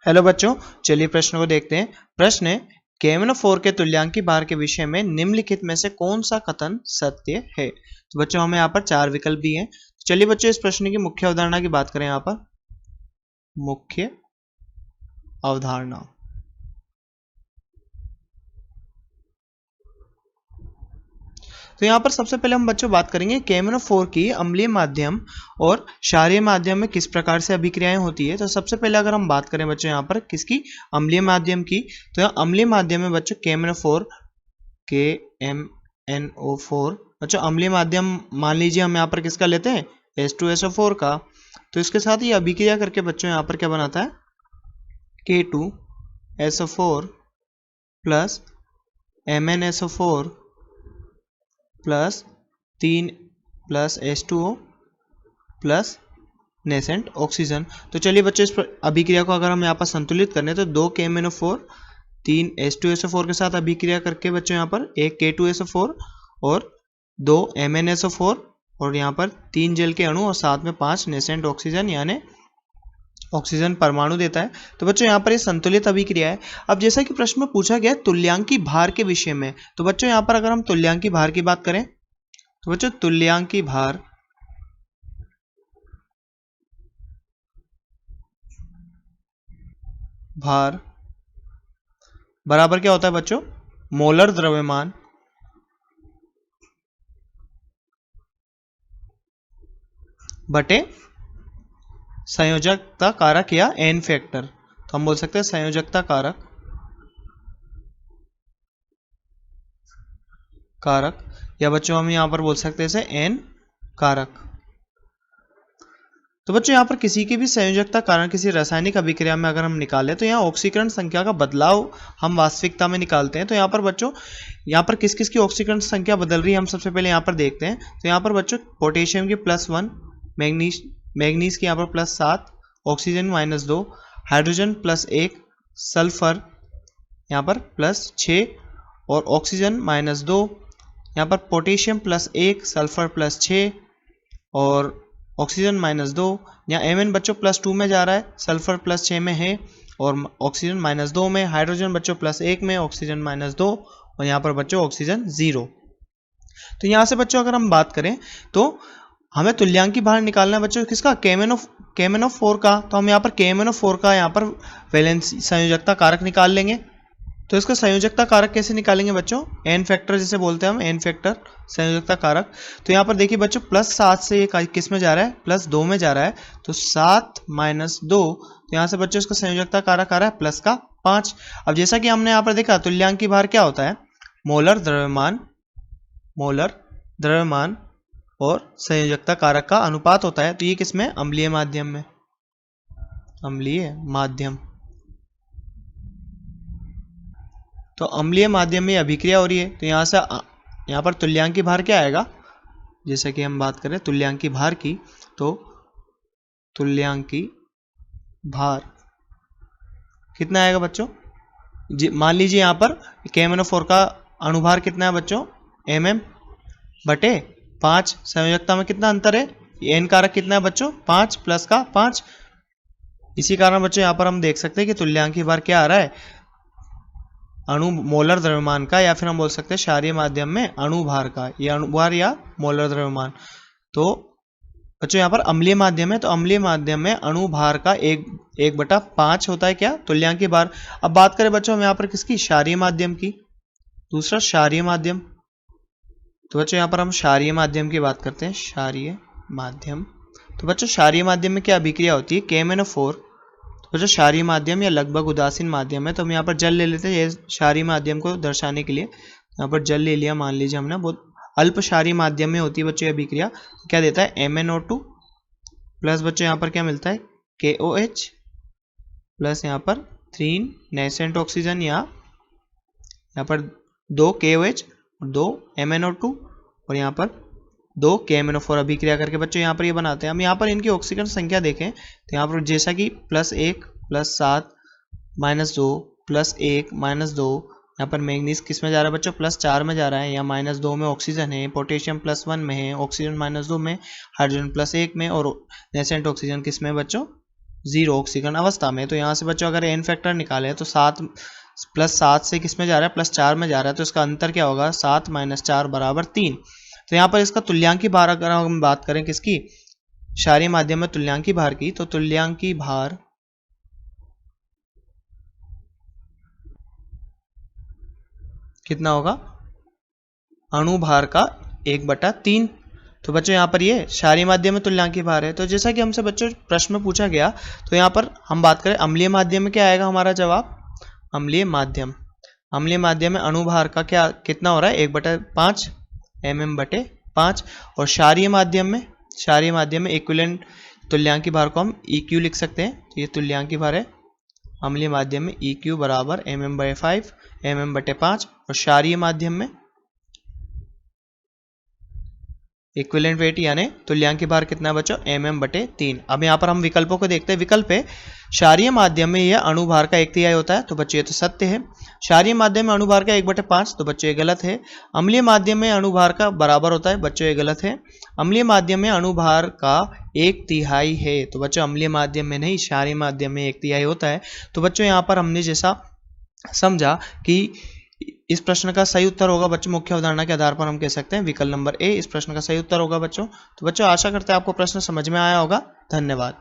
Hello बच्चों, चलिए प्रश्न को देखते हैं। प्रश्न है KMnO4 के तुल्यांकी भार के विषय में निम्नलिखित में से कौन सा कथन सत्य है। तो बच्चों हमें यहाँ पर चार विकल्प दिए हैं। चलिए बच्चों इस प्रश्न की मुख्य अवधारणा की बात करें। यहाँ पर मुख्य अवधारणा, तो यहाँ पर सबसे पहले हम बच्चों बात करेंगे KMnO4 की अम्लीय माध्यम और क्षारीय माध्यम में किस प्रकार से अभिक्रियाएं होती है। तो सबसे पहले अगर हम बात करें बच्चों यहाँ पर किसकी, अम्लीय माध्यम की, तो यहाँ अम्लीय माध्यम में बच्चों KMnO4 बच्चों अम्लीय माध्यम मान लीजिए हम यहाँ पर किसका लेते हैं, H2SO4 का। तो इसके साथ ही अभिक्रिया करके बच्चों यहाँ पर क्या बनाता है, K2SO4 plus MnSO4 plus 3 plus H2O plus nascent oxygen. तो चलिए बच्चों इस अभिक्रिया को अगर हम यहाँ पर संतुलित करें तो 2 KMnO4 3 H2SO4 के साथ अभिक्रिया करके बच्चों यहाँ पर एक K2SO4 और 2 MnSO4 और यहाँ पर 3 जल के अणु और साथ में 5 नेसेंट ऑक्सीजन यानी ऑक्सीजन परमाणु देता है। तो बच्चों यहाँ पर ये संतुलित अभिक्रिया है। अब जैसा कि प्रश्न में पूछा गया तुल्यांकी भार के विषय में, तो बच्चों यहाँ पर अगर हम तुल्यांकी भार की बात करें तो बच्चों तुल्यांकी भार बराबर क्या होता है बच्चों, मोलर द्रव्यमान बटे संयोजकता कारक या एन फैक्टर। तो हम बोल सकते हैं संयोजकता कारक या बच्चों हम यहां पर बोल सकते हैं इसे एन कारक। तो बच्चों यहाँ पर किसी की भी संयोजकता कारण किसी रासायनिक अभिक्रिया में अगर हम निकालें तो यहाँ ऑक्सीकरण संख्या का बदलाव हम वास्तविकता में निकालते हैं। तो यहाँ पर बच्चों यहाँ पर किस किस की ऑक्सीकरण संख्या बदल रही है हम सबसे पहले यहाँ पर देखते हैं। तो यहाँ पर बच्चों पोटेशियम की +1, मैग्नीज की यहाँ पर +7, ऑक्सीजन -2, हाइड्रोजन +1, सल्फर यहाँ पर +6 और ऑक्सीजन -2, यहाँ पर पोटेशियम +1, सल्फर +6 और ऑक्सीजन -2। यहाँ Mn बच्चों +2 में जा रहा है, सल्फर +6 में है और ऑक्सीजन -2 में, हाइड्रोजन बच्चों +1 में, ऑक्सीजन -2 और यहाँ पर बच्चों ऑक्सीजन 0। तो यहाँ से बच्चों अगर हम बात करें तो हमें तुल्यांकी भार निकालना है बच्चों किसका, KMnO4 का। तो हम यहाँ पर KMnO4 का यहाँ पर वैलेंस संयोजकता कारक निकाल लेंगे। तो इसका संयोजकता कारक कैसे निकालेंगे बच्चों, एन फैक्टर जिसे बोलते हैं हम, एन फैक्टर संयोजकता कारक। तो यहाँ पर देखिए बच्चों +7 से ये किस में जा रहा है, +2 में जा रहा है। तो 7 - 2, तो यहाँ से बच्चों इसका संयोजकता कारक आ रहा है +5। अब जैसा कि हमने यहाँ पर देखा तुल्यांकी भार क्या होता है, मोलर द्रव्यमान और संयोजकता कारक का अनुपात होता है। तो ये किसमें, अम्लीय माध्यम में, अम्लीय माध्यम। तो अम्लीय माध्यम में अभिक्रिया हो रही है। तो यहाँ पर तुल्यांकी भार क्या आएगा, जैसे कि हम बात करें तुल्यांकी भार की, तो तुल्यांकी भार कितना आएगा बच्चों, मान लीजिए यहाँ पर KMnO4 का अणुभार कितना है बच्चों, mm बटे 5। संयोजकता में कितना अंतर है, एन कारक कितना है बच्चों, 5 + का 5। इसी कारण बच्चों यहाँ पर हम देख सकते हैं कि तुल्यांकी भार क्या आ रहा है, अणु मोलर द्रव्यमान का, या फिर हम बोल सकते हैं क्षारीय माध्यम में अणुभार का, या अणुभार या मोलर द्रव्यमान। तो बच्चों यहाँ पर अम्लीय माध्यम है, तो अम्लीय माध्यम में अणुभार का 1/5 होता है क्या, तुल्यांकी भार। अब बात करें बच्चों हम यहाँ पर किसकी, क्षारीय माध्यम की, दूसरा क्षारीय माध्यम। तो बच्चों यहाँ पर हम क्षारीय माध्यम की बात करते हैं, क्षारीय माध्यम। तो बच्चों क्षारीय माध्यम में क्या अभिक्रिया होती है, KMnO4। तो जो क्षारीय माध्यम या लगभग उदासीन माध्यम है, तो हम यहाँ पर जल ले लेते हैं क्षारीय माध्यम को दर्शाने के लिए। यहाँ पर जल ले लिया, मान लीजिए हमने, बहुत अल्प क्षारीय माध्यम में होती है बच्चों अभिक्रिया। तो क्या देता है, MnO2 प्लस बच्चों यहाँ पर क्या मिलता है, KOH प्लस यहाँ पर 3 नेसेंट ऑक्सीजन, या यहाँ पर 2 KOH और 2 MnO2 और यहाँ पर 2 KMnO4 अभिक्रिया करके बच्चों यहाँ पर ये बनाते हैं। हम यहाँ पर इनकी ऑक्सीजन संख्या देखें तो यहाँ पर जैसा कि +1 +7 -2 +1 -2, यहाँ पर मैग्नीज किस में जा रहा है बच्चों, +4 में जा रहा है, यहाँ -2 में ऑक्सीजन है, पोटेशियम +1 में है, ऑक्सीजन -2 में, हाइड्रोजन +1 में और नेसेंट ऑक्सीजन किस में बच्चों, 0 ऑक्सीकरण अवस्था में। तो यहाँ से बच्चों अगर n फैक्टर निकाले तो 7 + 7 से किस में जा रहा है, +4 में जा रहा है, तो इसका अंतर क्या होगा, 7 - 4 = 3। तो यहाँ पर इसका तुल्यांकी भार अगर हम बात करें किसकी, क्षारीय माध्यम में तुल्यांकी भार की, तो तुल्यांकी भार कितना होगा, अणुभार का 1/3। तो बच्चों यहाँ पर ये क्षारीय माध्यम में तुल्यांकी भार है। तो जैसा कि हमसे बच्चों प्रश्न में पूछा गया, तो यहाँ पर हम बात करें अम्लीय माध्यम में, क्या आएगा हमारा जवाब, अम्लीय माध्यम। अम्लीय माध्यम में अणुभार का क्या कितना हो रहा है, 1/5 mm/5। और क्षारीय माध्यम में इक्विवेलेंट तुल्यांकी भार को हम EQ लिख सकते हैं। तो ये तुल्यांकी भार है अम्लीय माध्यम में, EQ = mm/5 mm/5। और क्षारीय माध्यम में इक्विवेलेंट वेट यानी तुल्यांकी भार कितना है बच्चों, mm/3। अब यहाँ पर हम विकल्पों को देखते हैं। विकल्प है क्षारीय माध्यम में यह अणुभार का 1/3 होता है, तो बच्चों ये तो सत्य है। क्षारीय माध्यम में अणुभार का 1/5, तो बच्चों ये गलत है। अम्लीय माध्यम में अणुभार का बराबर होता है, बच्चों ये गलत है। अम्लीय माध्यम में अणुभार का 1/3 है, तो बच्चों अम्लीय माध्यम में नहीं, क्षारीय माध्यम में 1/3 होता है। तो बच्चों यहाँ पर हमने जैसा समझा कि इस प्रश्न का सही उत्तर होगा बच्चों, मुख्य अवधारणा के आधार पर हम कह सकते हैं विकल्प नंबर ए इस प्रश्न का सही उत्तर होगा बच्चों। तो बच्चों आशा करते हैं आपको प्रश्न समझ में आया होगा। धन्यवाद।